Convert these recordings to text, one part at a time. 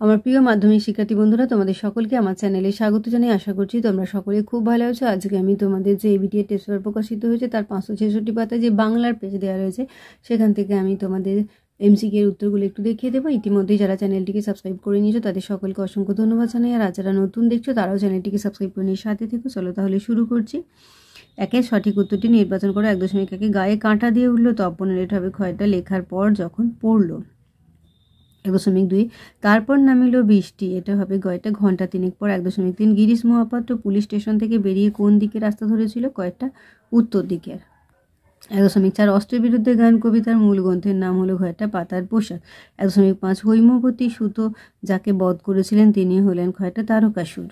আমার প্রিয় মাধ্যমিক শিক্ষার্থী বন্ধুরা, তোমাদের সকলকে আমার চ্যানেলে স্বাগত জানিয়ে আশা করছি তোমরা সকলে খুব ভালো আছো। আজকে আমি তোমাদের যে এবিটিএ টেস্ট পেপার প্রকাশিত হয়েছে তার 566 পাতায় যে বাংলার পেজ দেওয়া রয়েছে সেখান থেকে আমি তোমাদের এমসিকিউ এর উত্তরগুলো একটু দেখিয়ে দেবো। ইতিমধ্যে যারা চ্যানেলটিকে সাবস্ক্রাইব করে নিয়েছো তাদের সকলকে অসংখ্য ধন্যবাদ জানাই, আর যারা নতুন দেখছো তারাও চ্যানেলটিকে সাবস্ক্রাইব করে নিয়ে সাথে থেকো। চলো তাহলে শুরু করছি। একের সঠিক উত্তরটি নির্বাচন করে। 1.1 গায়ে কাঁটা দিয়ে উঠলো তপনের এটা হবে ক্ষয়টা লেখার পর যখন পড়লো। 1.2 তারপর নামিল বৃষ্টি এটা হবে গয়টা ঘন্টা তিনেক পর। 1.3 গিরিশ মহাপাত্র পুলিশ স্টেশন থেকে বেরিয়ে কোন দিকে রাস্তা ধরেছিল? কয়েকটা উত্তর দিকের। 1.4 অস্ত্রের বিরুদ্ধে গান কবিতার মূল গ্রন্থের নাম হলো ঘয়টা পাতার পোশাক। 1.5 হৈমবতী সুতো যাকে বধ করেছিলেন তিনি হলেন ক্ষয়টা তারকাসুর।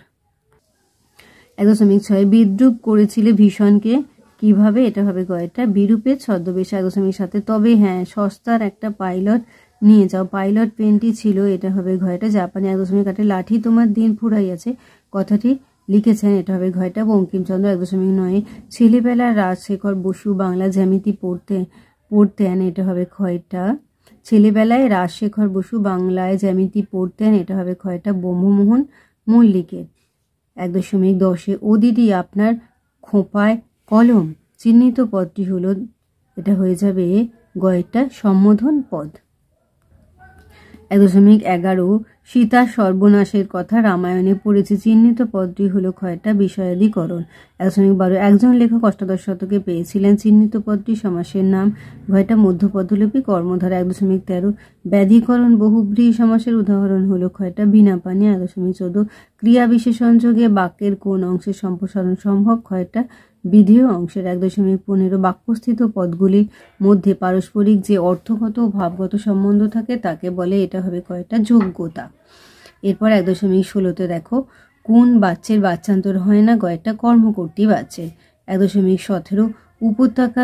1.6 বিদ্রুপ করেছিলে ভীষণকে কিভাবে? এটা হবে গয়টা বিরূপের ছদ্মবেশে। 1.7 তবে হ্যাঁ সস্তার একটা পাইলট নিয়ে যাও পাইলট পেনটি ছিল এটা হবে ঘয়টা জাপানি। 1.8 লাঠি তোমার দিন ফুরাইয়াছে কথাটি লিখেছেন এটা হবে ঘয়টা বঙ্কিমচন্দ্র। 1.9 ছেলেবেলার রাজশেখর বসু বাংলা জ্যামিতি পড়তেন এটা হবে ক্ষয়টা ছেলেবেলায় রাজশেখর বসু বাংলায় জ্যামিতি পড়তেন এটা হবে ক্ষয়টা ব্রহ্মমোহন মল্লিকের। 1.10 ও দিদি আপনার খোঁপায় কলম চিহ্নিত পদটি হলো এটা হয়ে যাবে গয়টা সম্বোধন পদ। 1.11 সীতার সর্বনাশের কথা রামায়ণে পড়েছে চিহ্নিত পদটি হলো ক্ষয়টা বিষয়াদিকরণ। 1.12 একজন লেখক অষ্টাদশ শতকে পেয়েছিলেন চিহ্নিত পদটি সমাসের নাম ঘয়টা মধ্যপদলোপী কর্মধারা। 1.13 ব্যাধিকরণ বহুব্রীহি সমাসের উদাহরণ হলো ক্ষয়টা বিনা পানি। 1.14 ক্রিয়া বিশেষণ যোগে বাক্যের কোন অংশের সম্প্রসারণ সম্ভব? ক্ষয়টা বিধেয় অংশের। 1.15 বাক্যস্থিত পদগুলির মধ্যে পারস্পরিক যে অর্থগত ও ভাবগত সম্বন্ধ থাকে তাকে বলে এটা হবে কয়টা যোগ্যতা। এরপর 1.16 দেখো কোন বাচ্চের বাচ্চান্তর হয় না? গয়টা কর্মকর্তী বাচ্চের। 1.17 উপত্যকা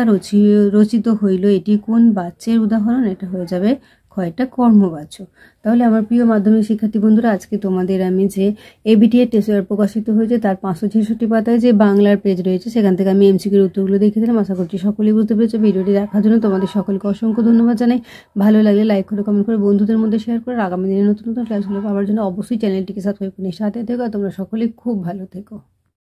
রচিত হইল এটি কোন বাচ্চের উদাহরণ? এটা হয়ে যাবে ক্ষয়টা কর্মবাচ্য। তাহলে আমার প্রিয় মাধ্যমিক শিক্ষার্থী বন্ধুরা, আজকে তোমাদের আমি যে এবিটিএ টেস্ট পেপার প্রকাশিত হয়েছে তার 566 পাতায় যে বাংলার পেজ রয়েছে সেখান থেকে আমি এমসিকিউর উত্তরগুলো দেখে দিলাম। আশা করছি সকলেই বুঝতে পেরেছো। ভিডিওটি দেখার জন্য তোমাদের সকলকে অসংখ্য ধন্যবাদ জানাই। ভালো লাগলে লাইক করে কমেন্ট করে বন্ধুদের মধ্যে শেয়ার করে আগামী দিনে নতুন নতুন ক্লাসগুলো পাওয়ার জন্য অবশ্যই চ্যানেলটিকে সাবস্ক্রাইব করে সাথে থেকো। তোমরা সকলেই খুব ভালো থেকো।